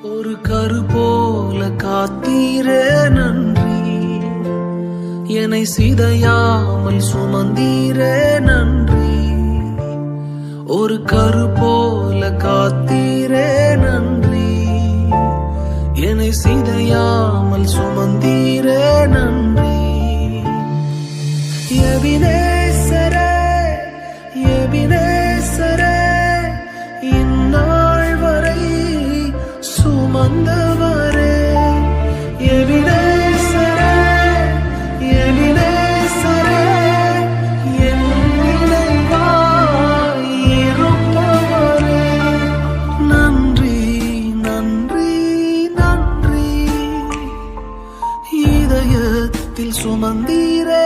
ஒரு கரு போல காத்தீரே நன்றி, என்னை சிதையாமல் சுமந்தீரே நன்றி. ஒரு கரு போல காத்தீரே நன்றி, என்னை சிதையாமல் சுமந்தீரே நன்றி. எபினேசரே எபினேசரே, இந்நாள் வரை சுமந்தவரே. எபினேசரே எபினேசரே, என் நினைவாய் இருப்பவரே. நன்றி நன்றி நன்றி, இதயத்தில் சுமந்தீரே